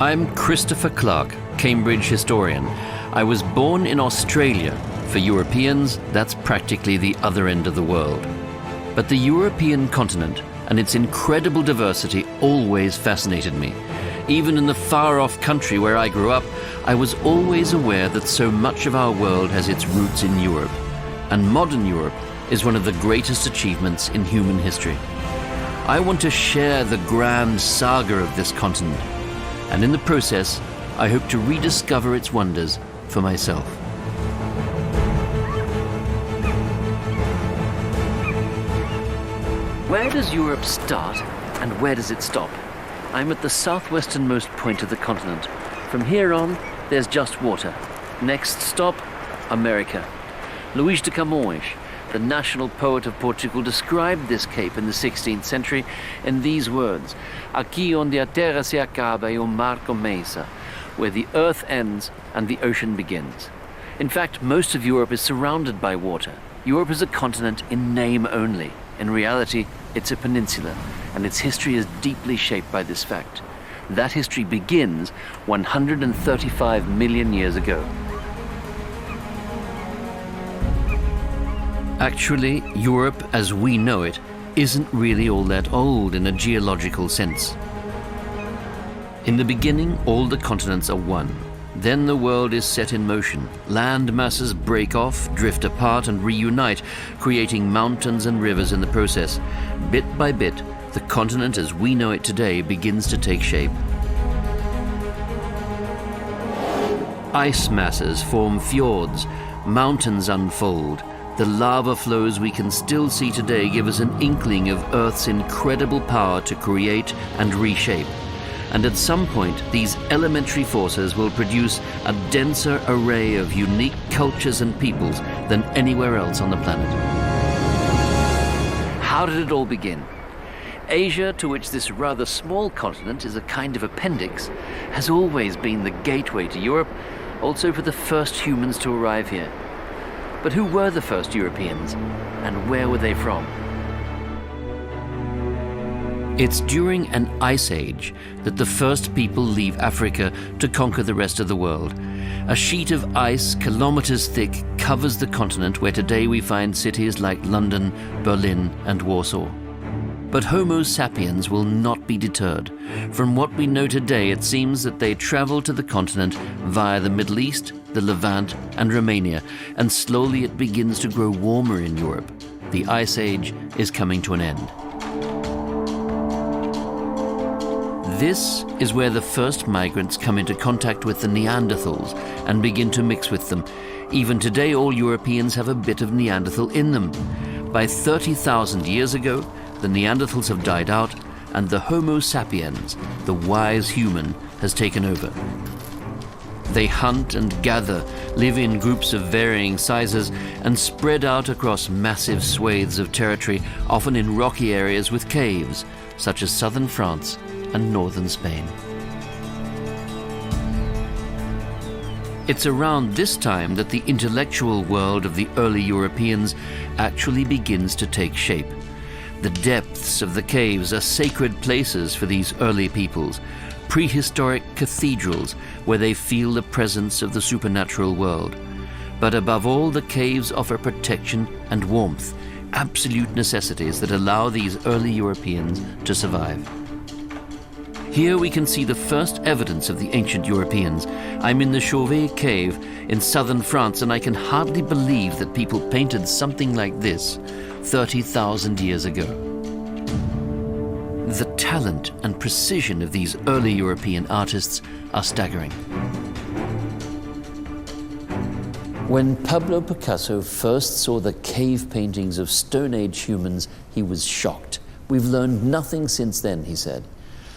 I'm Christopher Clark, Cambridge historian. I was born in Australia. For Europeans, that's practically the other end of the world. But the European continent and its incredible diversity always fascinated me. Even in the far-off country where I grew up, I was always aware that so much of our world has its roots in Europe. And modern Europe is one of the greatest achievements in human history. I want to share the grand saga of this continent. And in the process, I hope to rediscover its wonders for myself. Where does Europe start and where does it stop? I'm at the southwesternmost point of the continent. From here on, there's just water. Next stop, America. Luís de Camões, the national poet of Portugal, described this cape in the 16th century in these words: "Aqui onde a terra se acaba e o mar começa," where the earth ends and the ocean begins. In fact, most of Europe is surrounded by water. Europe is a continent in name only. In reality, it's a peninsula, and its history is deeply shaped by this fact. That history begins 135 million years ago. Actually, Europe as we know it isn't really all that old in a geological sense. In the beginning, all the continents are one. Then the world is set in motion. Land masses break off, drift apart and reunite, creating mountains and rivers in the process. Bit by bit, the continent as we know it today begins to take shape. Ice masses form fjords, mountains unfold. The lava flows we can still see today give us an inkling of Earth's incredible power to create and reshape. And at some point, these elementary forces will produce a denser array of unique cultures and peoples than anywhere else on the planet. How did it all begin? Asia, to which this rather small continent is a kind of appendix, has always been the gateway to Europe, also for the first humans to arrive here. But who were the first Europeans, and where were they from? It's during an ice age that the first people leave Africa to conquer the rest of the world. A sheet of ice kilometers thick covers the continent where today we find cities like London, Berlin, and Warsaw. But Homo sapiens will not be deterred. From what we know today, it seems that they traveled to the continent via the Middle East, the Levant, and Romania, and slowly it begins to grow warmer in Europe. The Ice Age is coming to an end. This is where the first migrants come into contact with the Neanderthals and begin to mix with them. Even today, all Europeans have a bit of Neanderthal in them. By 30,000 years ago, the Neanderthals have died out, and the Homo sapiens, the wise human, has taken over. They hunt and gather, live in groups of varying sizes, and spread out across massive swathes of territory, often in rocky areas with caves, such as southern France and northern Spain. It's around this time that the intellectual world of the early Europeans actually begins to take shape. The depths of the caves are sacred places for these early peoples, prehistoric cathedrals where they feel the presence of the supernatural world. But above all, the caves offer protection and warmth, absolute necessities that allow these early Europeans to survive. Here we can see the first evidence of the ancient Europeans. I'm in the Chauvet cave in southern France, and I can hardly believe that people painted something like this 30,000 years ago. The talent and precision of these early European artists are staggering. When Pablo Picasso first saw the cave paintings of Stone Age humans, he was shocked. "We've learned nothing since then," he said.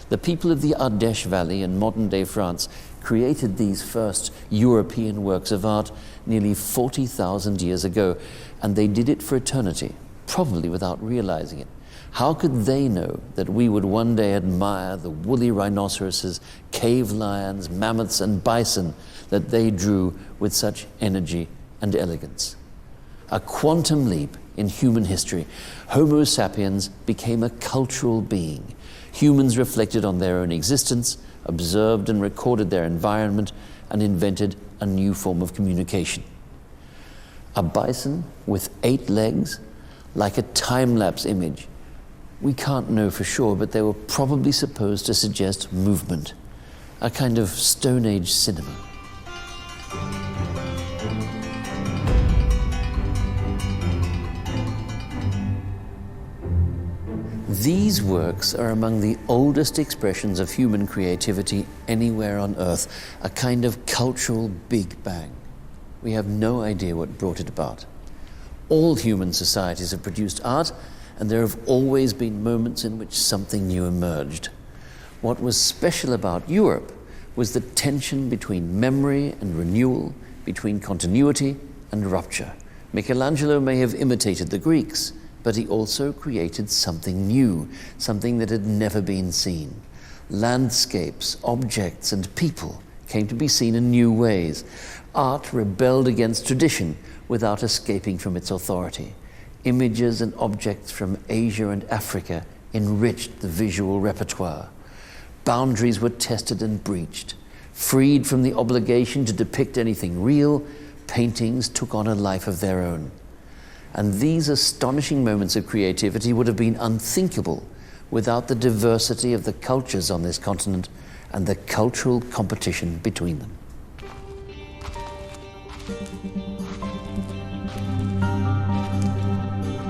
The people of the Ardèche Valley in modern-day France created these first European works of art nearly 40,000 years ago, and they did it for eternity, probably without realizing it. How could they know that we would one day admire the woolly rhinoceroses, cave lions, mammoths, and bison that they drew with such energy and elegance? A quantum leap in human history. Homo sapiens became a cultural being. Humans reflected on their own existence, observed and recorded their environment, and invented a new form of communication. A bison with 8 legs, like a time-lapse image. We can't know for sure, but they were probably supposed to suggest movement, a kind of Stone Age cinema. These works are among the oldest expressions of human creativity anywhere on Earth, a kind of cultural Big Bang. We have no idea what brought it about. All human societies have produced art, and there have always been moments in which something new emerged. What was special about Europe was the tension between memory and renewal, between continuity and rupture. Michelangelo may have imitated the Greeks, but he also created something new, something that had never been seen. Landscapes, objects, and people came to be seen in new ways. Art rebelled against tradition without escaping from its authority. Images and objects from Asia and Africa enriched the visual repertoire. Boundaries were tested and breached. Freed from the obligation to depict anything real, paintings took on a life of their own. And these astonishing moments of creativity would have been unthinkable without the diversity of the cultures on this continent and the cultural competition between them.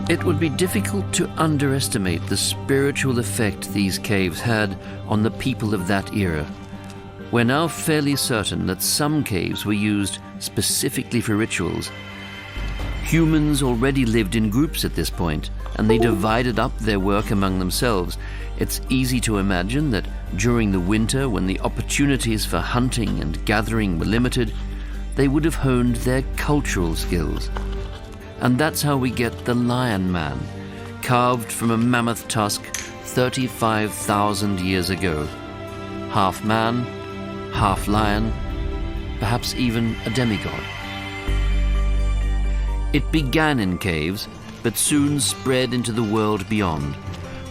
It would be difficult to underestimate the spiritual effect these caves had on the people of that era. We're now fairly certain that some caves were used specifically for rituals. Humans already lived in groups at this point, and they divided up their work among themselves. It's easy to imagine that during the winter, when the opportunities for hunting and gathering were limited, they would have honed their cultural skills. And that's how we get the Lion Man, carved from a mammoth tusk 35,000 years ago. Half man, half lion, perhaps even a demigod. It began in caves, but soon spread into the world beyond.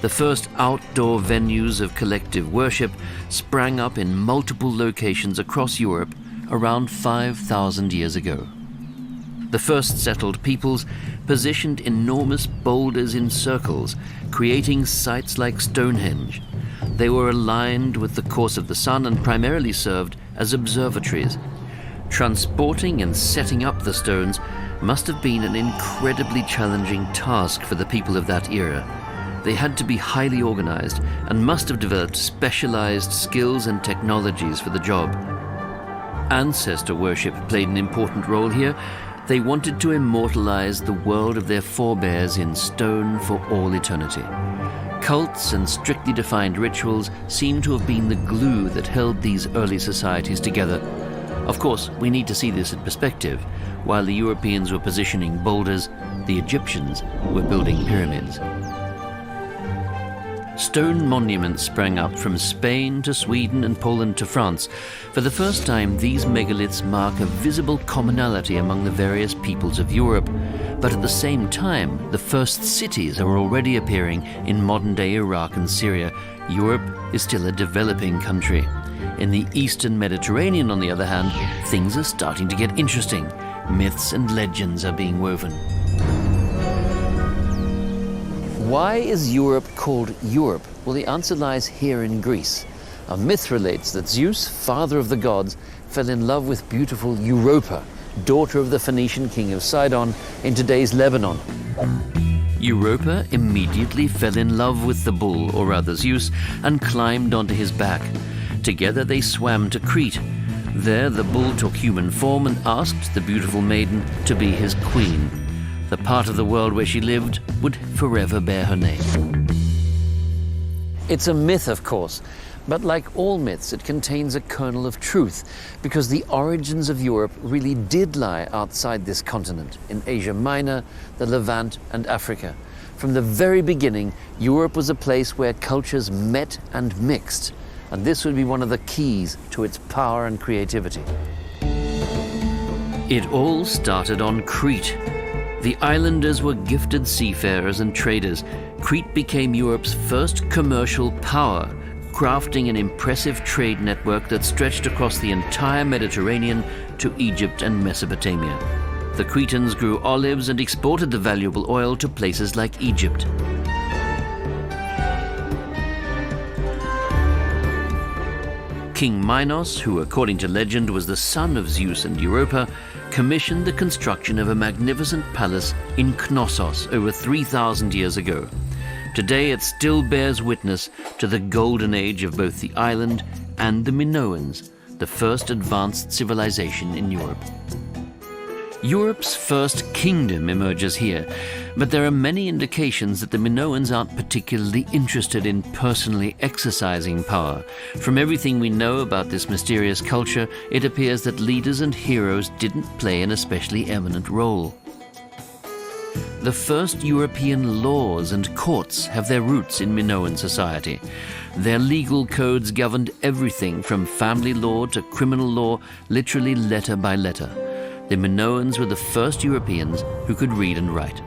The first outdoor venues of collective worship sprang up in multiple locations across Europe around 5,000 years ago. The first settled peoples positioned enormous boulders in circles, creating sites like Stonehenge. They were aligned with the course of the sun and primarily served as observatories. Transporting and setting up the stones must have been an incredibly challenging task for the people of that era. They had to be highly organized and must have developed specialized skills and technologies for the job. Ancestor worship played an important role here. They wanted to immortalize the world of their forebears in stone for all eternity. Cults and strictly defined rituals seem to have been the glue that held these early societies together. Of course, we need to see this in perspective. While the Europeans were positioning boulders, the Egyptians were building pyramids. Stone monuments sprang up from Spain to Sweden and Poland to France. For the first time, these megaliths mark a visible commonality among the various peoples of Europe. But at the same time, the first cities are already appearing in modern-day Iraq and Syria. Europe is still a developing country. In the Eastern Mediterranean, on the other hand, things are starting to get interesting. Myths and legends are being woven. Why is Europe called Europe? Well, the answer lies here in Greece. A myth relates that Zeus, father of the gods, fell in love with beautiful Europa, daughter of the Phoenician king of Sidon in today's Lebanon. Europa immediately fell in love with the bull, or rather Zeus, and climbed onto his back. Together they swam to Crete. There the bull took human form and asked the beautiful maiden to be his queen. The part of the world where she lived would forever bear her name. It's a myth, of course, but like all myths, it contains a kernel of truth, because the origins of Europe really did lie outside this continent, in Asia Minor, the Levant, and Africa. From the very beginning, Europe was a place where cultures met and mixed, and this would be one of the keys to its power and creativity. It all started on Crete. The islanders were gifted seafarers and traders. Crete became Europe's first commercial power, crafting an impressive trade network that stretched across the entire Mediterranean to Egypt and Mesopotamia. The Cretans grew olives and exported the valuable oil to places like Egypt. King Minos, who according to legend was the son of Zeus and Europa, commissioned the construction of a magnificent palace in Knossos over 3,000 years ago. Today it still bears witness to the golden age of both the island and the Minoans, the first advanced civilization in Europe. Europe's first kingdom emerges here, but there are many indications that the Minoans aren't particularly interested in personally exercising power. From everything we know about this mysterious culture, it appears that leaders and heroes didn't play an especially eminent role. The first European laws and courts have their roots in Minoan society. Their legal codes governed everything from family law to criminal law, literally letter by letter. The Minoans were the first Europeans who could read and write.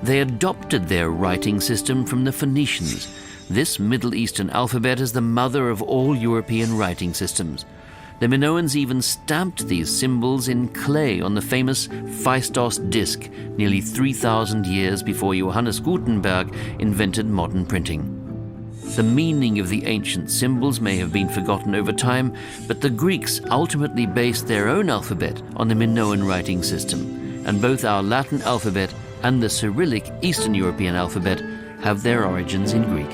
They adopted their writing system from the Phoenicians. This Middle Eastern alphabet is the mother of all European writing systems. The Minoans even stamped these symbols in clay on the famous Phaistos disc nearly 3,000 years before Johannes Gutenberg invented modern printing. The meaning of the ancient symbols may have been forgotten over time, but the Greeks ultimately based their own alphabet on the Minoan writing system, and both our Latin alphabet and the Cyrillic Eastern European alphabet have their origins in Greek.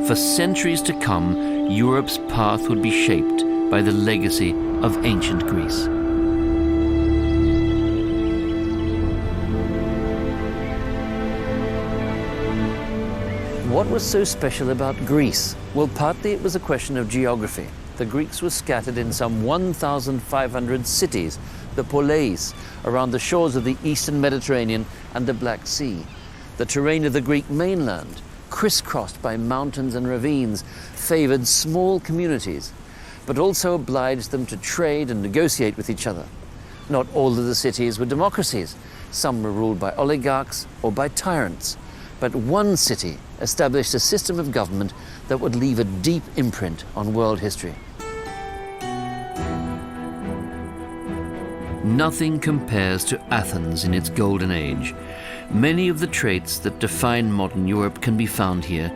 For centuries to come, Europe's path would be shaped by the legacy of ancient Greece. What was so special about Greece? Well, partly it was a question of geography. The Greeks were scattered in some 1,500 cities, the poleis, around the shores of the eastern Mediterranean and the Black Sea. The terrain of the Greek mainland, crisscrossed by mountains and ravines, favored small communities, but also obliged them to trade and negotiate with each other. Not all of the cities were democracies. Some were ruled by oligarchs or by tyrants. But one city established a system of government that would leave a deep imprint on world history. Nothing compares to Athens in its golden age. Many of the traits that define modern Europe can be found here.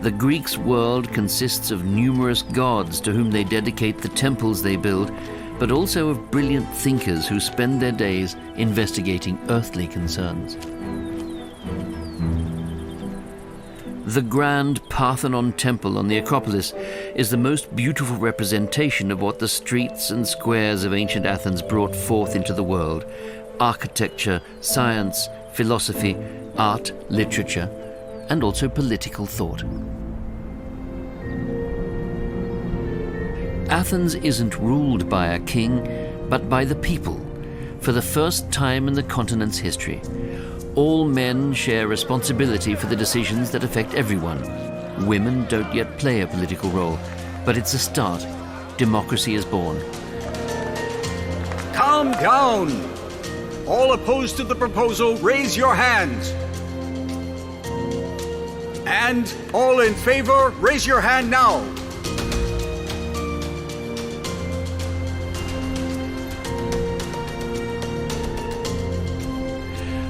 The Greeks' world consists of numerous gods to whom they dedicate the temples they build, but also of brilliant thinkers who spend their days investigating earthly concerns. The grand Parthenon temple on the Acropolis is the most beautiful representation of what the streets and squares of ancient Athens brought forth into the world: architecture, science, philosophy, art, literature, and also political thought. Athens isn't ruled by a king, but by the people. For the first time in the continent's history, all men share responsibility for the decisions that affect everyone. Women don't yet play a political role, but it's a start. Democracy is born. Calm down! All opposed to the proposal, raise your hands. And all in favor, raise your hand now.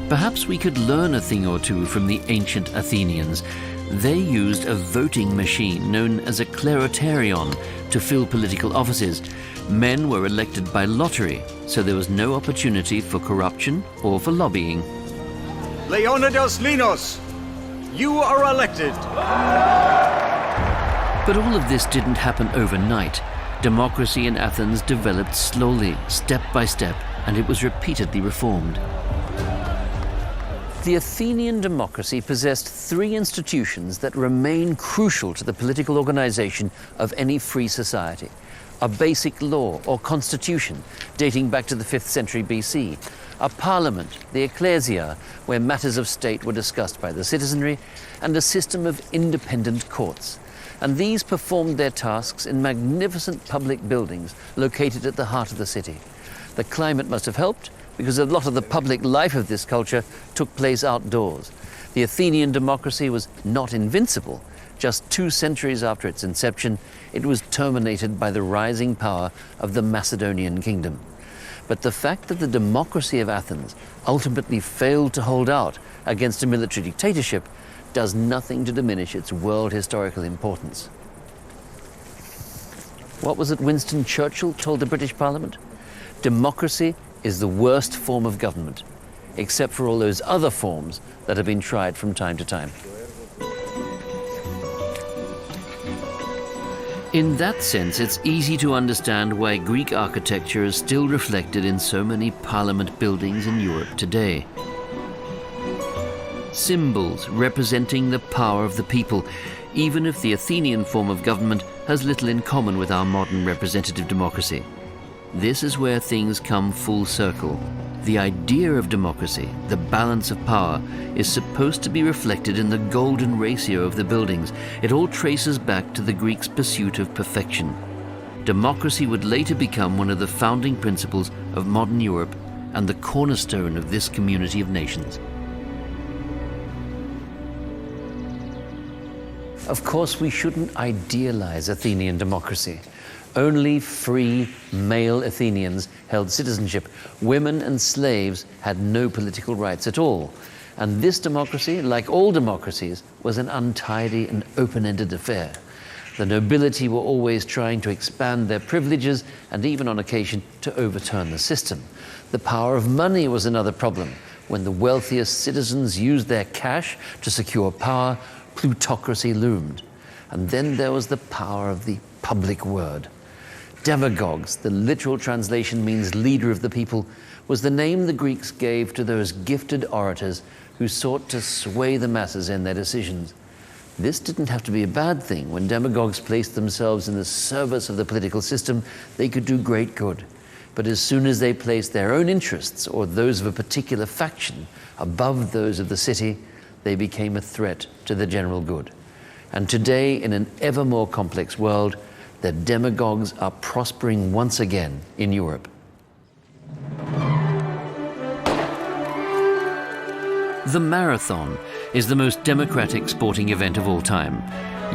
Perhaps we could learn a thing or two from the ancient Athenians. They used a voting machine known as a kleroterion to fill political offices. Men were elected by lottery, so there was no opportunity for corruption or for lobbying. Leonidas Linos, you are elected. But all of this didn't happen overnight. Democracy in Athens developed slowly, step by step, and it was repeatedly reformed. The Athenian democracy possessed three institutions that remain crucial to the political organization of any free society: a basic law or constitution dating back to the 5th century BC, a parliament, the ecclesia, where matters of state were discussed by the citizenry, and a system of independent courts. And these performed their tasks in magnificent public buildings located at the heart of the city. The climate must have helped, because a lot of the public life of this culture took place outdoors. The Athenian democracy was not invincible, Just 2 centuries after its inception, it was terminated by the rising power of the Macedonian kingdom. But the fact that the democracy of Athens ultimately failed to hold out against a military dictatorship does nothing to diminish its world historical importance. What was it Winston Churchill told the British Parliament? Democracy is the worst form of government, except for all those other forms that have been tried from time to time. In that sense, it's easy to understand why Greek architecture is still reflected in so many parliament buildings in Europe today. Symbols representing the power of the people, even if the Athenian form of government has little in common with our modern representative democracy. This is where things come full circle. The idea of democracy, the balance of power, is supposed to be reflected in the golden ratio of the buildings. It all traces back to the Greeks' pursuit of perfection. Democracy would later become one of the founding principles of modern Europe and the cornerstone of this community of nations. Of course, we shouldn't idealize Athenian democracy. Only free male Athenians held citizenship. Women and slaves had no political rights at all. And this democracy, like all democracies, was an untidy and open-ended affair. The nobility were always trying to expand their privileges and even on occasion to overturn the system. The power of money was another problem. When the wealthiest citizens used their cash to secure power, plutocracy loomed. And then there was the power of the public word. Demagogues, the literal translation means leader of the people, was the name the Greeks gave to those gifted orators who sought to sway the masses in their decisions. This didn't have to be a bad thing. When demagogues placed themselves in the service of the political system, they could do great good. But as soon as they placed their own interests or those of a particular faction above those of the city, they became a threat to the general good. And today, in an ever more complex world, the demagogues are prospering once again in Europe. The marathon is the most democratic sporting event of all time.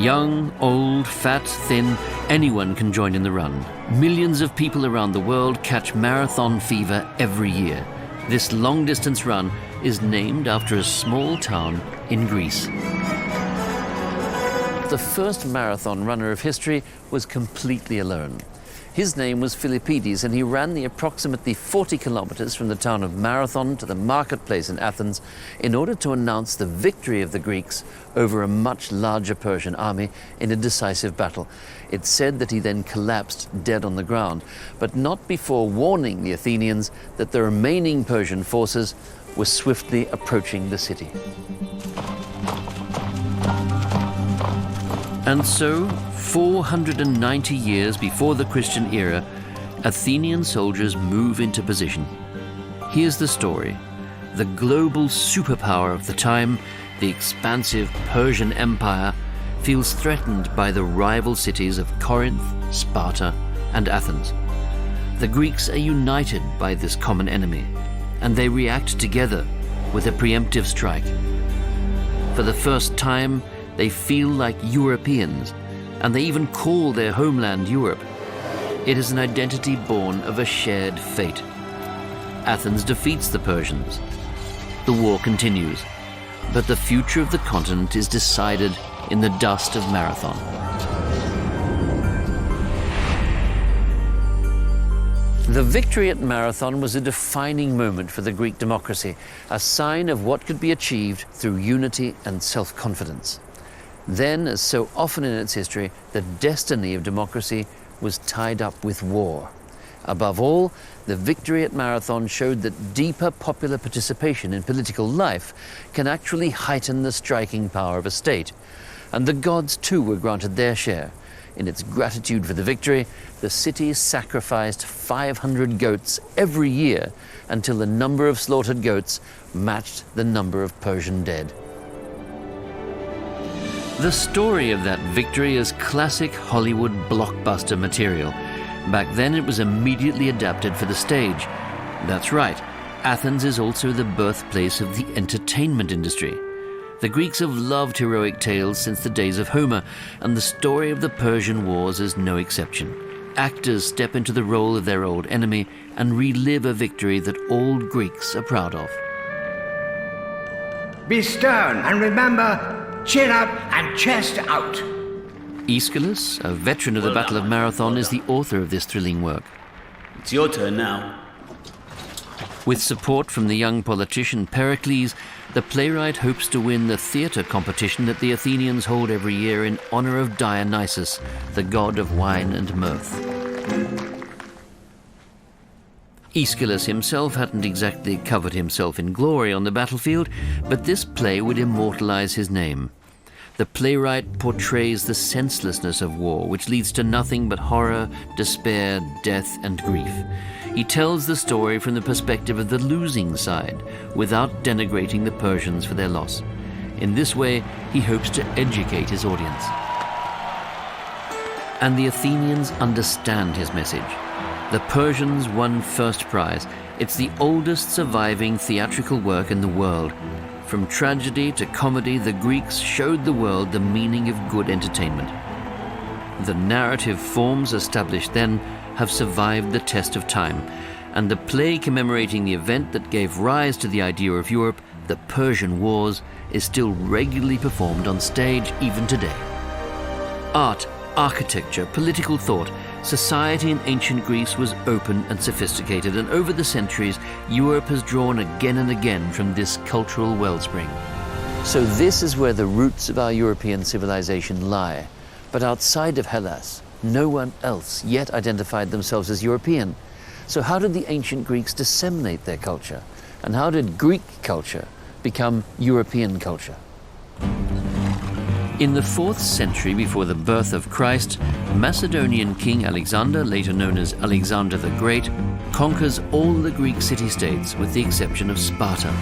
Young, old, fat, thin, anyone can join in the run. Millions of people around the world catch marathon fever every year. This long-distance run is named after a small town in Greece. The first marathon runner of history was completely alone. His name was Philippides, and he ran the approximately 40 kilometers from the town of Marathon to the marketplace in Athens in order to announce the victory of the Greeks over a much larger Persian army in a decisive battle. It's said that he then collapsed dead on the ground, but not before warning the Athenians that the remaining Persian forces were swiftly approaching the city. And so, 490 years before the Christian era, Athenian soldiers move into position. Here's the story. The global superpower of the time, the expansive Persian Empire, feels threatened by the rival cities of Corinth, Sparta, and Athens. The Greeks are united by this common enemy, and they react together with a preemptive strike. For the first time, they feel like Europeans, and they even call their homeland Europe. It is an identity born of a shared fate. Athens defeats the Persians. The war continues, but the future of the continent is decided in the dust of Marathon. The victory at Marathon was a defining moment for the Greek democracy, a sign of what could be achieved through unity and self-confidence. Then, as so often in its history, the destiny of democracy was tied up with war. Above all, the victory at Marathon showed that deeper popular participation in political life can actually heighten the striking power of a state. And the gods too were granted their share. In its gratitude for the victory, the city sacrificed 500 goats every year until the number of slaughtered goats matched the number of Persian dead. The story of that victory is classic Hollywood blockbuster material. Back then it was immediately adapted for the stage. That's right, Athens is also the birthplace of the entertainment industry. The Greeks have loved heroic tales since the days of Homer, and the story of the Persian Wars is no exception. Actors step into the role of their old enemy and relive a victory that all Greeks are proud of. Be stern and remember, chin up and chest out. Aeschylus, a veteran of the Battle of Marathon, is the author of this thrilling work. It's your turn now. With support from the young politician Pericles, the playwright hopes to win the theatre competition that the Athenians hold every year in honor of Dionysus, the god of wine and mirth. Aeschylus himself hadn't exactly covered himself in glory on the battlefield, but this play would immortalize his name. The playwright portrays the senselessness of war, which leads to nothing but horror, despair, death, and grief. He tells the story from the perspective of the losing side, without denigrating the Persians for their loss. In this way, he hopes to educate his audience. And the Athenians understand his message. The Persians won first prize. It's the oldest surviving theatrical work in the world. From tragedy to comedy, the Greeks showed the world the meaning of good entertainment. The narrative forms established then have survived the test of time, and the play commemorating the event that gave rise to the idea of Europe, the Persian Wars, is still regularly performed on stage even today. Art, architecture, political thought, society in ancient Greece was open and sophisticated, and over the centuries, Europe has drawn again and again from this cultural wellspring. So this is where the roots of our European civilization lie. But outside of Hellas, no one else yet identified themselves as European. So how did the ancient Greeks disseminate their culture? And how did Greek culture become European culture? In the 4th century before the birth of Christ, Macedonian King Alexander, later known as Alexander the Great, conquers all the Greek city-states with the exception of Sparta.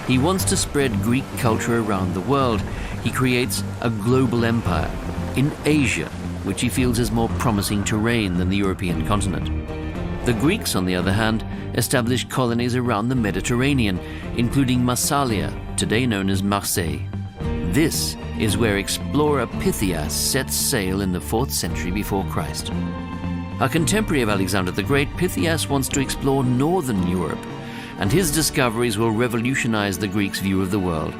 He wants to spread Greek culture around the world. He creates a global empire in Asia, which he feels is more promising terrain than the European continent. The Greeks, on the other hand, established colonies around the Mediterranean, including Massalia, today known as Marseille. This is where explorer Pythias sets sail in the 4th century before Christ. A contemporary of Alexander the Great, Pythias wants to explore northern Europe, and his discoveries will revolutionize the Greeks' view of the world.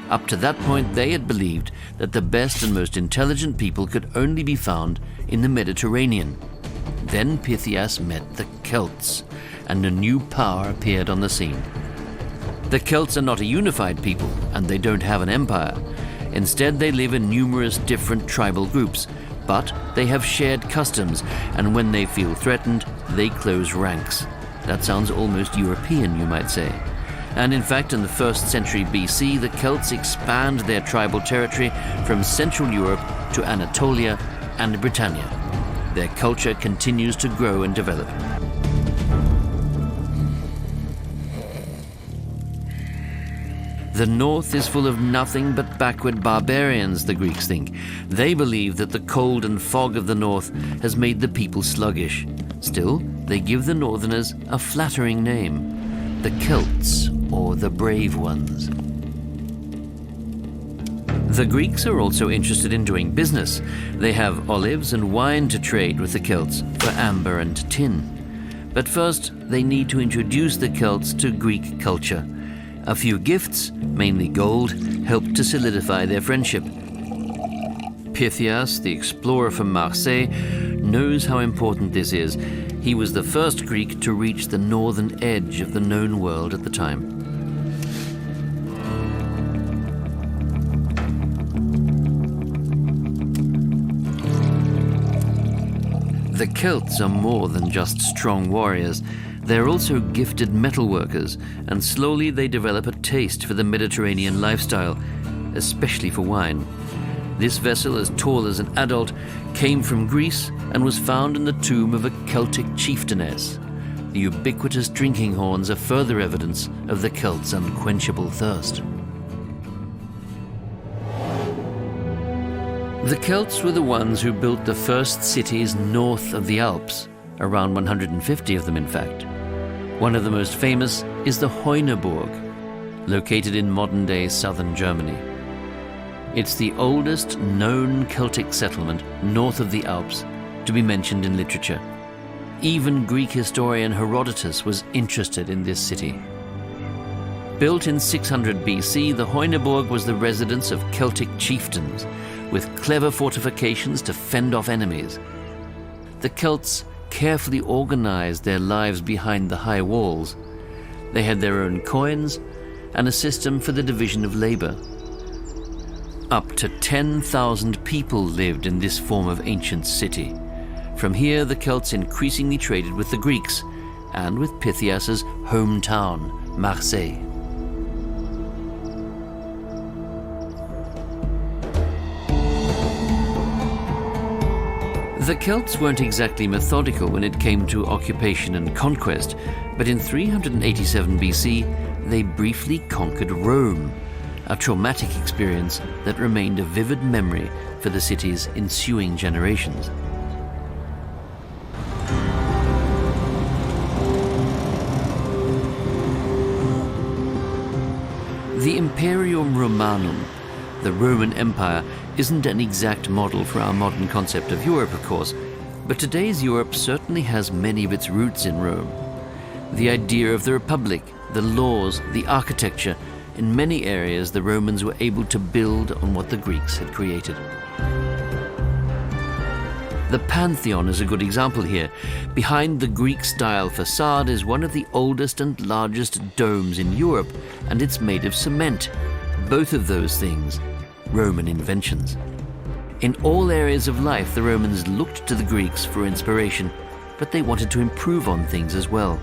Up to that point, they had believed that the best and most intelligent people could only be found in the Mediterranean. Then Pythias met the Celts, and a new power appeared on the scene. The Celts are not a unified people, and they don't have an empire. Instead, they live in numerous different tribal groups, but they have shared customs, and when they feel threatened, they close ranks. That sounds almost European, you might say. And in fact, in the 1st century BC, the Celts expand their tribal territory from Central Europe to Anatolia and Britannia. Their culture continues to grow and develop. The north is full of nothing but backward barbarians, the Greeks think. They believe that the cold and fog of the north has made the people sluggish. Still, they give the northerners a flattering name, the Celts, or the brave ones. The Greeks are also interested in doing business. They have olives and wine to trade with the Celts for amber and tin. But first, they need to introduce the Celts to Greek culture. A few gifts, mainly gold, helped to solidify their friendship. Pythias, the explorer from Marseille, knows how important this is. He was the first Greek to reach the northern edge of the known world at the time. The Celts are more than just strong warriors. They're also gifted metalworkers, and slowly they develop a taste for the Mediterranean lifestyle, especially for wine. This vessel, as tall as an adult, came from Greece and was found in the tomb of a Celtic chieftainess. The ubiquitous drinking horns are further evidence of the Celts' unquenchable thirst. The Celts were the ones who built the first cities north of the Alps, around 150 of them in fact. One of the most famous is the Heuneburg, located in modern-day southern Germany. It's the oldest known Celtic settlement north of the Alps to be mentioned in literature. Even Greek historian Herodotus was interested in this city. Built in 600 BC, the Hoyneborg was the residence of Celtic chieftains, with clever fortifications to fend off enemies. The Celts carefully organized their lives behind the high walls. They had their own coins and a system for the division of labor. Up to 10,000 people lived in this form of ancient city. From here, the Celts increasingly traded with the Greeks and with Pythias's hometown, Marseille. The Celts weren't exactly methodical when it came to occupation and conquest, but in 387 BC, they briefly conquered Rome, a traumatic experience that remained a vivid memory for the city's ensuing generations. The Imperium Romanum, the Roman Empire, isn't an exact model for our modern concept of Europe, of course, but today's Europe certainly has many of its roots in Rome. The idea of the Republic, the laws, the architecture, in many areas the Romans were able to build on what the Greeks had created. The Pantheon is a good example here. Behind the Greek-style facade is one of the oldest and largest domes in Europe, and it's made of cement. Both of those things, Roman inventions. In all areas of life, the Romans looked to the Greeks for inspiration, but they wanted to improve on things as well.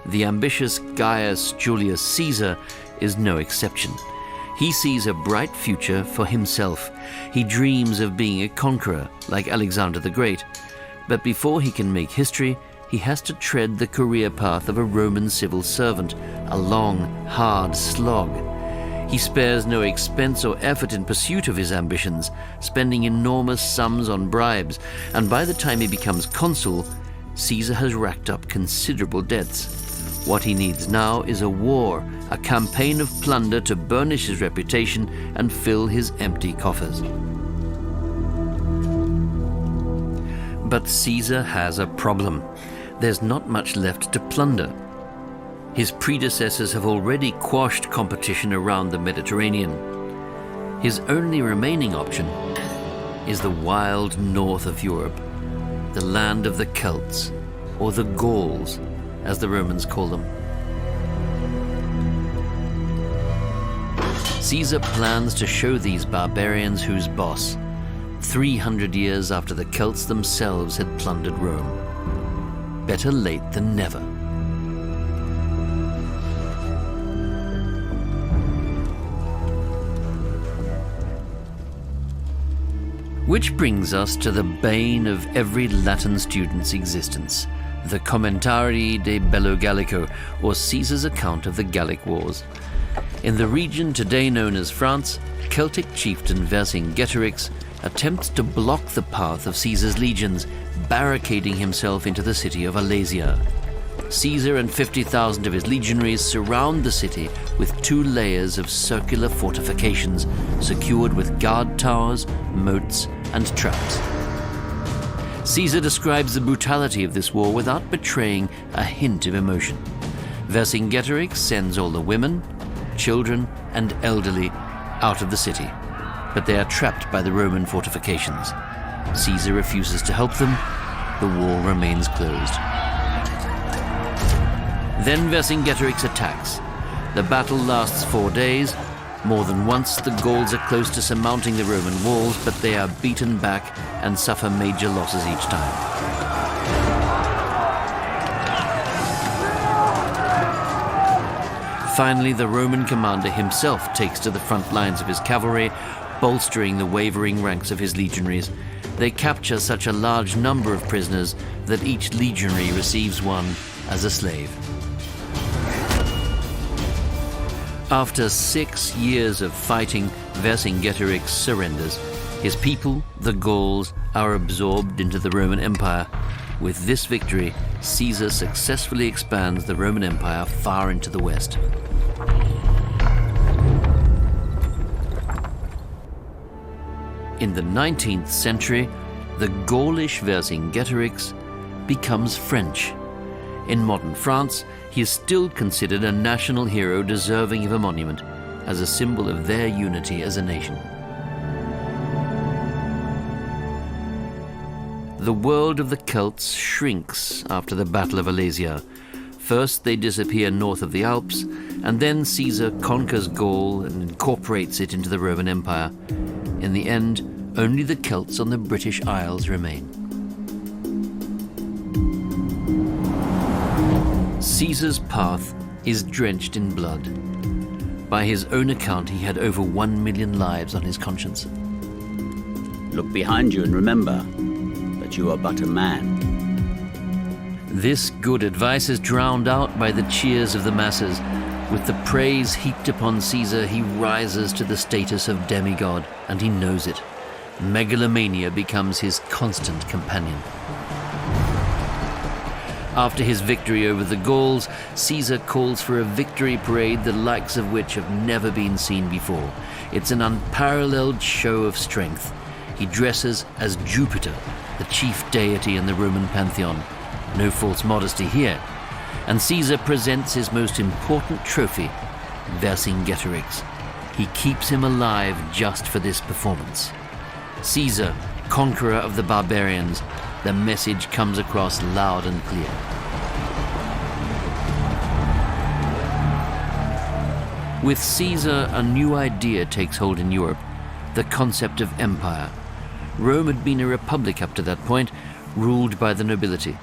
The ambitious Gaius Julius Caesar is no exception. He sees a bright future for himself. He dreams of being a conqueror like Alexander the Great. But before he can make history, he has to tread the career path of a Roman civil servant, a long, hard slog. He spares no expense or effort in pursuit of his ambitions, spending enormous sums on bribes, and by the time he becomes consul, Caesar has racked up considerable debts. What he needs now is a war, a campaign of plunder to burnish his reputation and fill his empty coffers. But Caesar has a problem. There's not much left to plunder. His predecessors have already quashed competition around the Mediterranean. His only remaining option is the wild north of Europe, the land of the Celts, or the Gauls, as the Romans call them. Caesar plans to show these barbarians who's boss, 300 years after the Celts themselves had plundered Rome. Better late than never. Which brings us to the bane of every Latin student's existence, the Commentarii de Bello Gallico, or Caesar's account of the Gallic Wars. In the region today known as France, Celtic chieftain Vercingetorix attempts to block the path of Caesar's legions, barricading himself into the city of Alesia. Caesar and 50,000 of his legionaries surround the city with 2 layers of circular fortifications, secured with guard towers, moats, and traps. Caesar describes the brutality of this war without betraying a hint of emotion. Vercingetorix sends all the women, children, and elderly out of the city, but they are trapped by the Roman fortifications. Caesar refuses to help them. The wall remains closed. Then Vercingetorix attacks. The battle lasts 4 days. More than once, the Gauls are close to surmounting the Roman walls, but they are beaten back and suffer major losses each time. Finally, the Roman commander himself takes to the front lines of his cavalry, bolstering the wavering ranks of his legionaries. They capture such a large number of prisoners that each legionary receives one as a slave. After 6 years of fighting, Vercingetorix surrenders. His people, the Gauls, are absorbed into the Roman Empire. With this victory, Caesar successfully expands the Roman Empire far into the west. In the 19th century, the Gaulish Vercingetorix becomes French. In modern France, he is still considered a national hero deserving of a monument as a symbol of their unity as a nation. The world of the Celts shrinks after the Battle of Alesia. First, they disappear north of the Alps, and then Caesar conquers Gaul and incorporates it into the Roman Empire. In the end, only the Celts on the British Isles remain. Caesar's path is drenched in blood. By his own account, he had over 1 million lives on his conscience. Look behind you and remember that you are but a man. This good advice is drowned out by the cheers of the masses. With the praise heaped upon Caesar, he rises to the status of demigod, and he knows it. Megalomania becomes his constant companion. After his victory over the Gauls, Caesar calls for a victory parade the likes of which have never been seen before. It's an unparalleled show of strength. He dresses as Jupiter, the chief deity in the Roman pantheon. No false modesty here. And Caesar presents his most important trophy, Vercingetorix. He keeps him alive just for this performance. Caesar, conqueror of the barbarians, the message comes across loud and clear. With Caesar, a new idea takes hold in Europe, the concept of empire. Rome had been a republic up to that point, ruled by the nobility.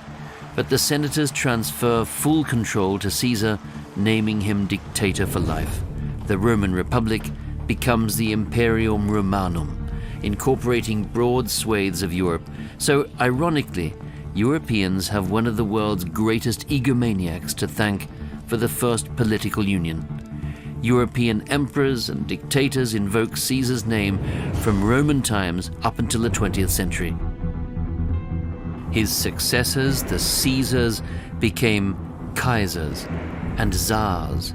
But the senators transfer full control to Caesar, naming him dictator for life. The Roman Republic becomes the Imperium Romanum, incorporating broad swathes of Europe. So, ironically, Europeans have one of the world's greatest egomaniacs to thank for the first political union. European emperors and dictators invoke Caesar's name from Roman times up until the 20th century. His successors, the Caesars, became Kaisers and Tsars.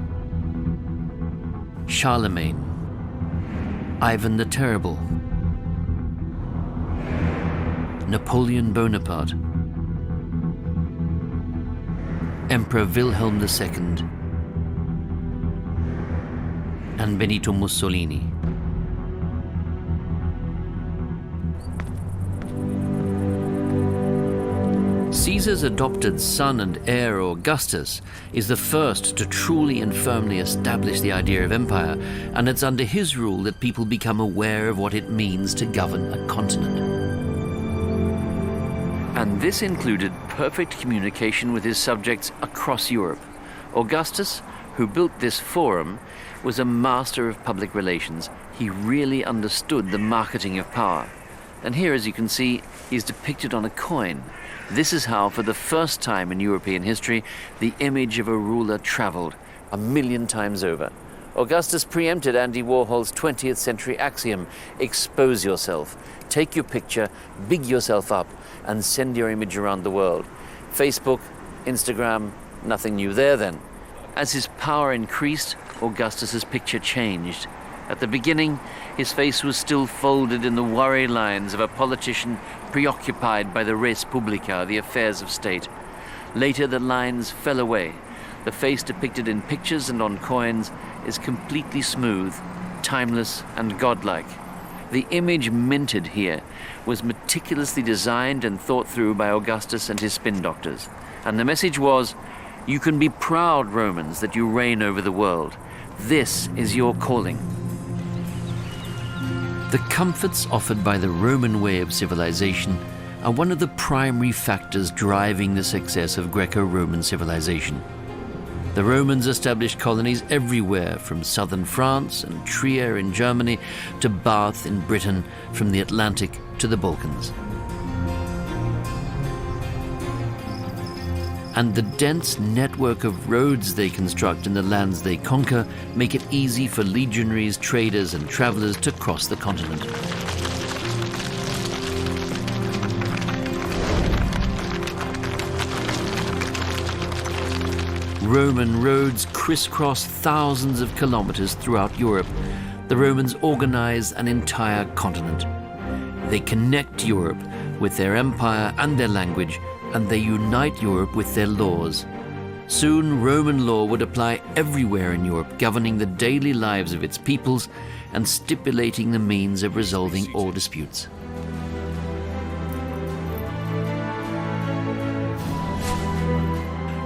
Charlemagne, Ivan the Terrible, Napoleon Bonaparte, Emperor Wilhelm II, and Benito Mussolini. Caesar's adopted son and heir, Augustus, is the first to truly and firmly establish the idea of empire, and it's under his rule that people become aware of what it means to govern a continent. And this included perfect communication with his subjects across Europe. Augustus, who built this forum, was a master of public relations. He really understood the marketing of power. And here, as you can see, he's depicted on a coin. This is how, for the first time in European history, the image of a ruler traveled 1 million times over. Augustus preempted Andy Warhol's 20th century axiom, expose yourself, take your picture, big yourself up, and send your image around the world. Facebook, Instagram, nothing new there then. As his power increased, Augustus's picture changed. At the beginning, his face was still folded in the worry lines of a politician preoccupied by the res publica, the affairs of state. Later, the lines fell away. The face depicted in pictures and on coins is completely smooth, timeless, and godlike. The image minted here was meticulously designed and thought through by Augustus and his spin doctors. And the message was, you can be proud, Romans, that you reign over the world. This is your calling. The comforts offered by the Roman way of civilization are one of the primary factors driving the success of Greco-Roman civilization. The Romans established colonies everywhere, from southern France and Trier in Germany to Bath in Britain, from the Atlantic to the Balkans. And the dense network of roads they construct in the lands they conquer make it easy for legionaries, traders, and travelers to cross the continent. Roman roads crisscross thousands of kilometers throughout Europe. The Romans organized an entire continent. They connect Europe with their empire and their language, and they unite Europe with their laws. Soon, Roman law would apply everywhere in Europe, governing the daily lives of its peoples and stipulating the means of resolving all disputes.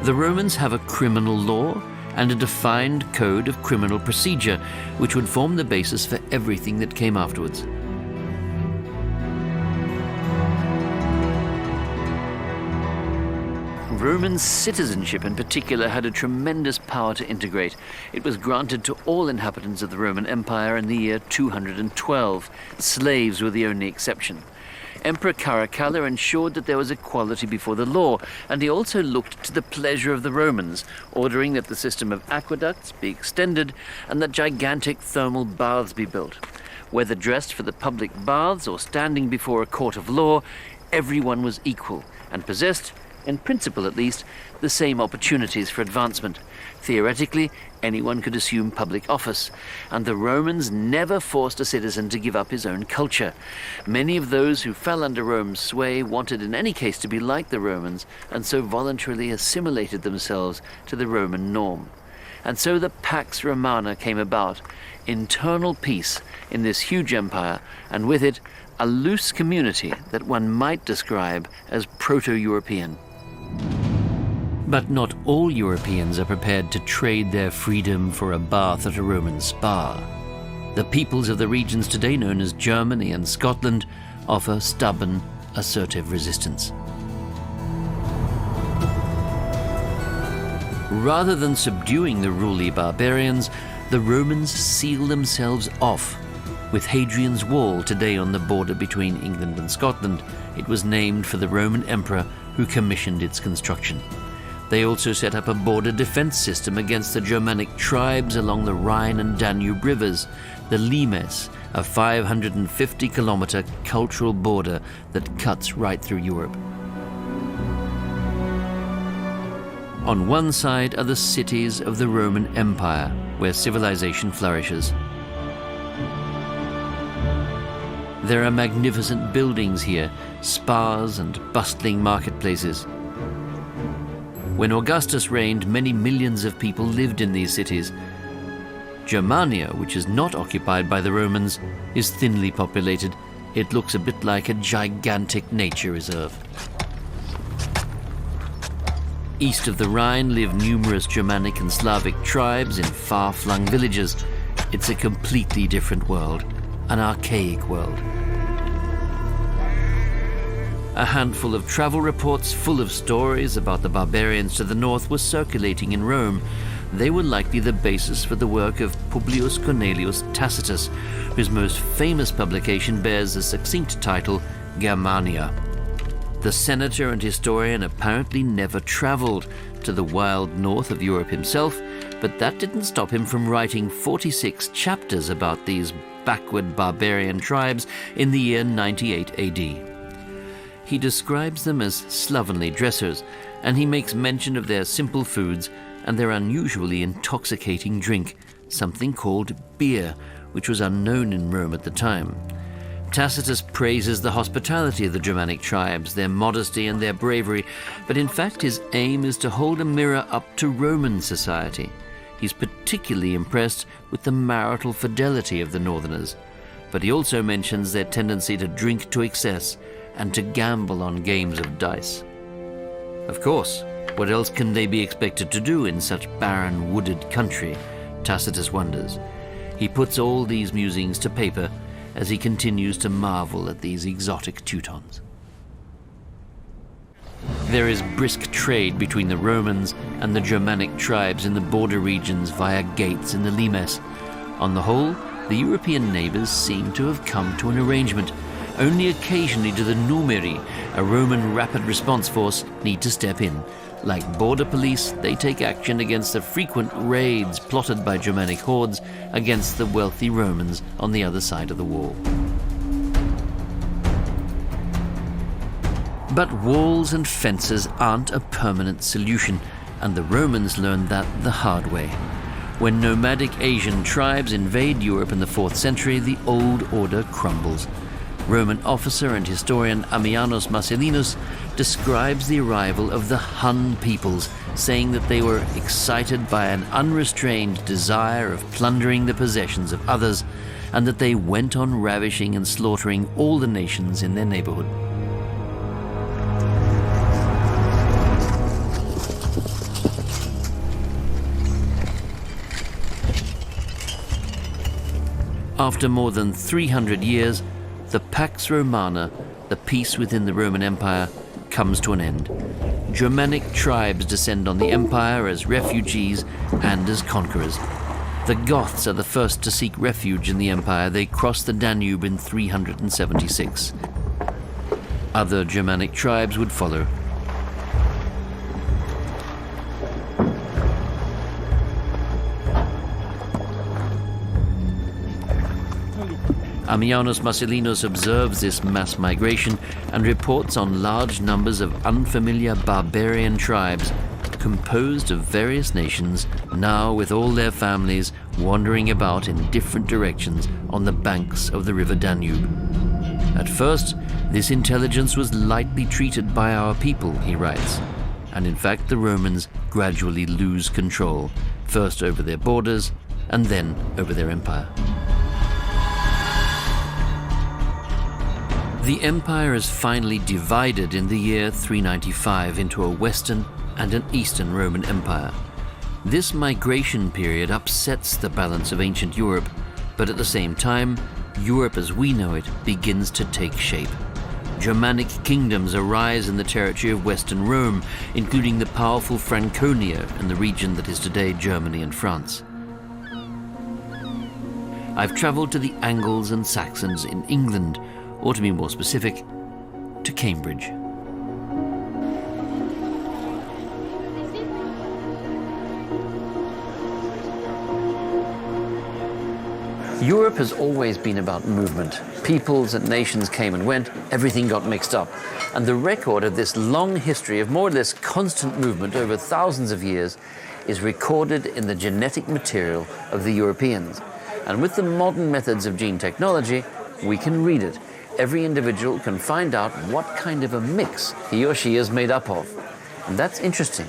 The Romans have a criminal law and a defined code of criminal procedure, which would form the basis for everything that came afterwards. Roman citizenship in particular had a tremendous power to integrate. It was granted to all inhabitants of the Roman Empire in the year 212. Slaves were the only exception. Emperor Caracalla ensured that there was equality before the law, and he also looked to the pleasure of the Romans, ordering that the system of aqueducts be extended and that gigantic thermal baths be built. Whether dressed for the public baths or standing before a court of law, everyone was equal and possessed, in principle at least, the same opportunities for advancement. Theoretically, anyone could assume public office, and the Romans never forced a citizen to give up his own culture. Many of those who fell under Rome's sway wanted in any case to be like the Romans, and so voluntarily assimilated themselves to the Roman norm. And so the Pax Romana came about, internal peace in this huge empire, and with it, a loose community that one might describe as proto-European. But not all Europeans are prepared to trade their freedom for a bath at a Roman spa. The peoples of the regions today known as Germany and Scotland offer stubborn, assertive resistance. Rather than subduing the ruly barbarians, the Romans sealed themselves off. With Hadrian's Wall today on the border between England and Scotland, it was named for the Roman emperor who commissioned its construction. They also set up a border defense system against the Germanic tribes along the Rhine and Danube rivers, the limes, a 550-kilometer cultural border that cuts right through Europe. On one side are the cities of the Roman Empire, where civilization flourishes. There are magnificent buildings here, spas and bustling marketplaces. When Augustus reigned, many millions of people lived in these cities. Germania, which is not occupied by the Romans, is thinly populated. It looks a bit like a gigantic nature reserve. East of the Rhine live numerous Germanic and Slavic tribes in far-flung villages. It's a completely different world, an archaic world. A handful of travel reports full of stories about the barbarians to the north were circulating in Rome. They were likely the basis for the work of Publius Cornelius Tacitus, whose most famous publication bears the succinct title Germania. The senator and historian apparently never traveled to the wild north of Europe himself, but that didn't stop him from writing 46 chapters about these backward barbarian tribes in the year 98 AD. He describes them as slovenly dressers, and he makes mention of their simple foods and their unusually intoxicating drink, something called beer, which was unknown in Rome at the time. Tacitus praises the hospitality of the Germanic tribes, their modesty and their bravery, but in fact his aim is to hold a mirror up to Roman society. He's particularly impressed with the marital fidelity of the northerners, but he also mentions their tendency to drink to excess and to gamble on games of dice. Of course, what else can they be expected to do in such barren, wooded country? Tacitus wonders. He puts all these musings to paper as he continues to marvel at these exotic Teutons. There is brisk trade between the Romans and the Germanic tribes in the border regions via gates in the limes. On the whole, the European neighbors seem to have come to an arrangement. Only occasionally do the numeri, a Roman rapid response force, need to step in. Like border police, they take action against the frequent raids plotted by Germanic hordes against the wealthy Romans on the other side of the wall. But walls and fences aren't a permanent solution, and the Romans learned that the hard way. When nomadic Asian tribes invade Europe in the 4th century, the old order crumbles. Roman officer and historian Ammianus Marcellinus describes the arrival of the Hun peoples, saying that they were excited by an unrestrained desire of plundering the possessions of others, and that they went on ravishing and slaughtering all the nations in their neighborhood. After more than 300 years, the Pax Romana, the peace within the Roman Empire, comes to an end. Germanic tribes descend on the empire as refugees and as conquerors. The Goths are the first to seek refuge in the empire. They cross the Danube in 376. Other Germanic tribes would follow. Ammianus Marcellinus observes this mass migration and reports on large numbers of unfamiliar barbarian tribes composed of various nations, now with all their families wandering about in different directions on the banks of the river Danube. At first, this intelligence was lightly treated by our people, he writes, and in fact the Romans gradually lose control, first over their borders and then over their empire. The empire is finally divided in the year 395 into a Western and an Eastern Roman Empire. This migration period upsets the balance of ancient Europe, but at the same time, Europe as we know it begins to take shape. Germanic kingdoms arise in the territory of Western Rome, including the powerful Franconia and the region that is today Germany and France. I've traveled to the Angles and Saxons in England, or to be more specific, to Cambridge. Europe has always been about movement. Peoples and nations came and went, everything got mixed up. And the record of this long history of more or less constant movement over thousands of years is recorded in the genetic material of the Europeans. And with the modern methods of gene technology, we can read it. Every individual can find out what kind of a mix he or she is made up of. And that's interesting.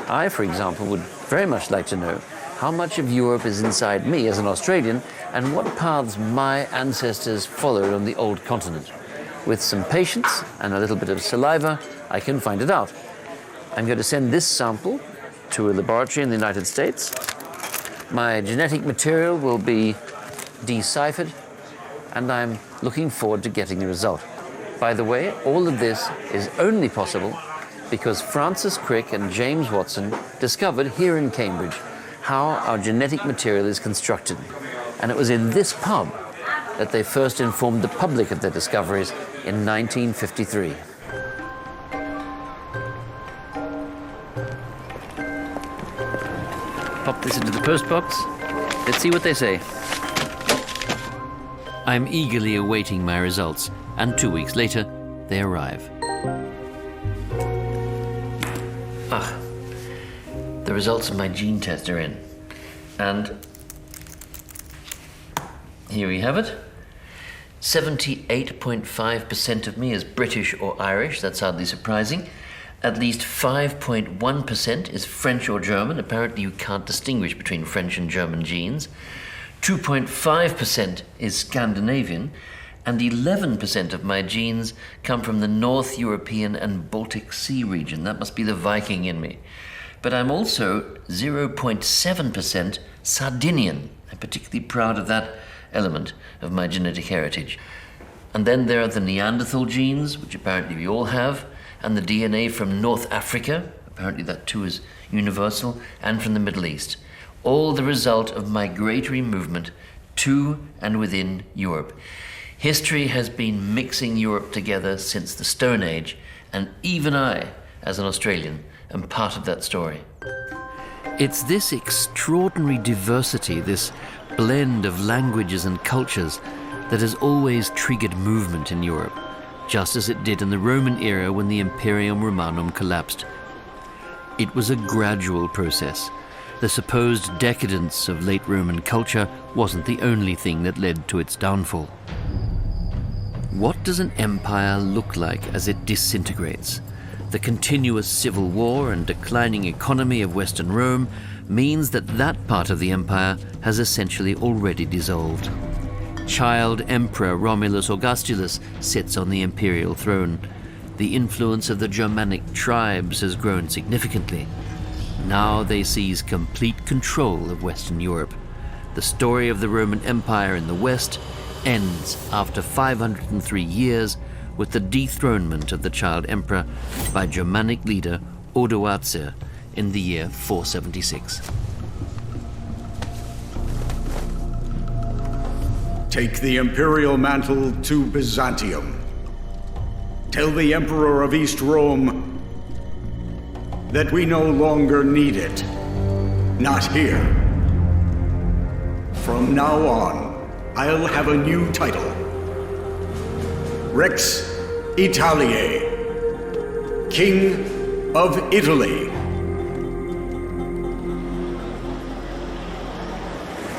I, for example, would very much like to know how much of Europe is inside me as an Australian and what paths my ancestors followed on the old continent. With some patience and a little bit of saliva, I can find it out. I'm going to send this sample to a laboratory in the United States. My genetic material will be deciphered, and I'm looking forward to getting the result. By the way, all of this is only possible because Francis Crick and James Watson discovered here in Cambridge how our genetic material is constructed. And it was in this pub that they first informed the public of their discoveries in 1953. Pop this into the post box. Let's see what they say. I'm eagerly awaiting my results, and 2 weeks later, they arrive. The results of my gene test are in. And here we have it. 78.5% of me is British or Irish, that's hardly surprising. At least 5.1% is French or German. Apparently you can't distinguish between French and German genes. 2.5% is Scandinavian, and 11% of my genes come from the North European and Baltic Sea region. That must be the Viking in me. But I'm also 0.7% Sardinian. I'm particularly proud of that element of my genetic heritage. And then there are the Neanderthal genes, which apparently we all have, and the DNA from North Africa, apparently that too is universal, and from the Middle East. All the result of migratory movement to and within Europe. History has been mixing Europe together since the Stone Age, and even I, as an Australian, am part of that story. It's this extraordinary diversity, this blend of languages and cultures, that has always triggered movement in Europe, just as it did in the Roman era when the Imperium Romanum collapsed. It was a gradual process. The supposed decadence of late Roman culture wasn't the only thing that led to its downfall. What does an empire look like as it disintegrates? The continuous civil war and declining economy of Western Rome means that that part of the empire has essentially already dissolved. Child Emperor Romulus Augustulus sits on the imperial throne. The influence of the Germanic tribes has grown significantly. Now they seize complete control of Western Europe. The story of the Roman Empire in the West ends after 503 years with the dethronement of the child emperor by Germanic leader Odoacer in the year 476. Take the imperial mantle to Byzantium. Tell the Emperor of East Rome that we no longer need it. Not here. From now on, I'll have a new title. Rex Italiae, King of Italy.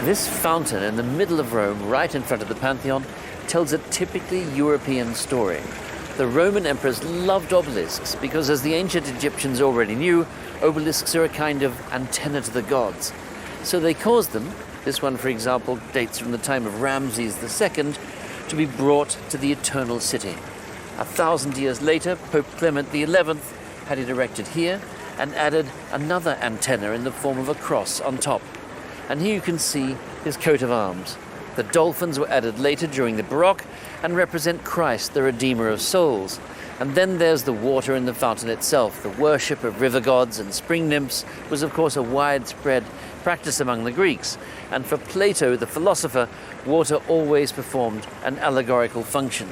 This fountain in the middle of Rome, right in front of the Pantheon, tells a typically European story. The Roman emperors loved obelisks because, as the ancient Egyptians already knew, obelisks are a kind of antenna to the gods. So they caused them, this one for example dates from the time of Ramses II, to be brought to the Eternal City. 1,000 years later, Pope Clement XI had it erected here and added another antenna in the form of a cross on top. And here you can see his coat of arms. The dolphins were added later during the Baroque and represent Christ, the Redeemer of souls. And then there's the water in the fountain itself. The worship of river gods and spring nymphs was of course a widespread practice among the Greeks. And for Plato, the philosopher, water always performed an allegorical function.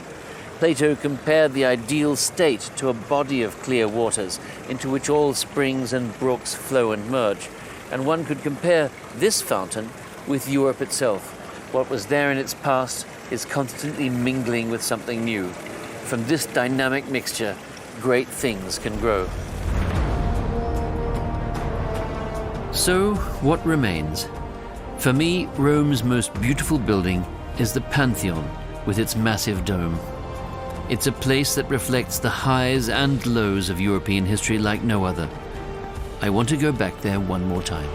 Plato compared the ideal state to a body of clear waters into which all springs and brooks flow and merge. And one could compare this fountain with Europe itself. What was there in its past is constantly mingling with something new. From this dynamic mixture, great things can grow. So, what remains? For me, Rome's most beautiful building is the Pantheon with its massive dome. It's a place that reflects the highs and lows of European history like no other. I want to go back there one more time.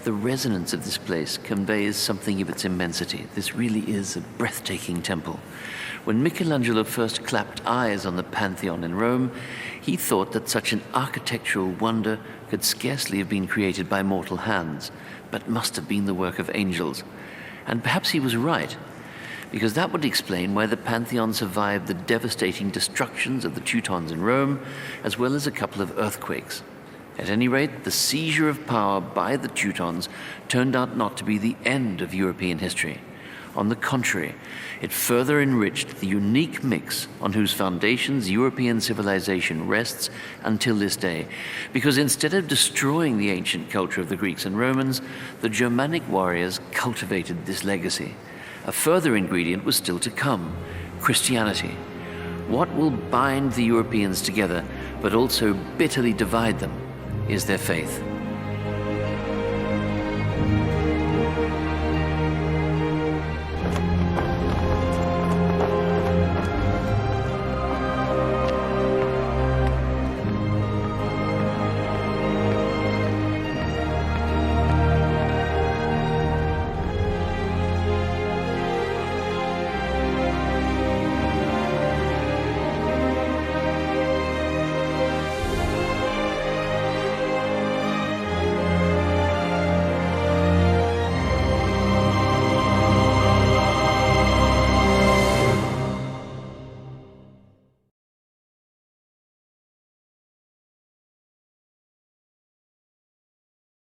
The resonance of this place conveys something of its immensity. This really is a breathtaking temple. When Michelangelo first clapped eyes on the Pantheon in Rome, he thought that such an architectural wonder could scarcely have been created by mortal hands, but must have been the work of angels. And perhaps he was right, because that would explain why the Pantheon survived the devastating destructions of the Teutons in Rome, as well as a couple of earthquakes. At any rate, the seizure of power by the Teutons turned out not to be the end of European history. On the contrary, it further enriched the unique mix on whose foundations European civilization rests until this day, because instead of destroying the ancient culture of the Greeks and Romans, the Germanic warriors cultivated this legacy. A further ingredient was still to come: Christianity. What will bind the Europeans together, but also bitterly divide them, is their faith.